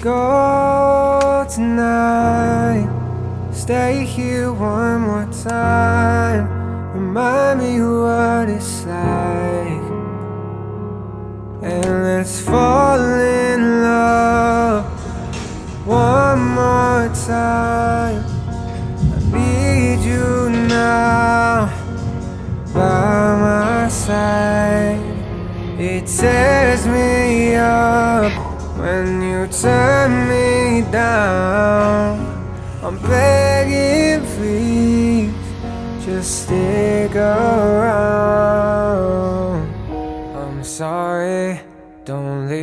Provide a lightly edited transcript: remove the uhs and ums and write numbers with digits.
go tonight. Stay here one more time. Remind me what it's like. And let's fall in love one more time. I need you now by my side. It tears me up when you turn me down. I'm begging, please, just stick around. I'm sorry, don't leave.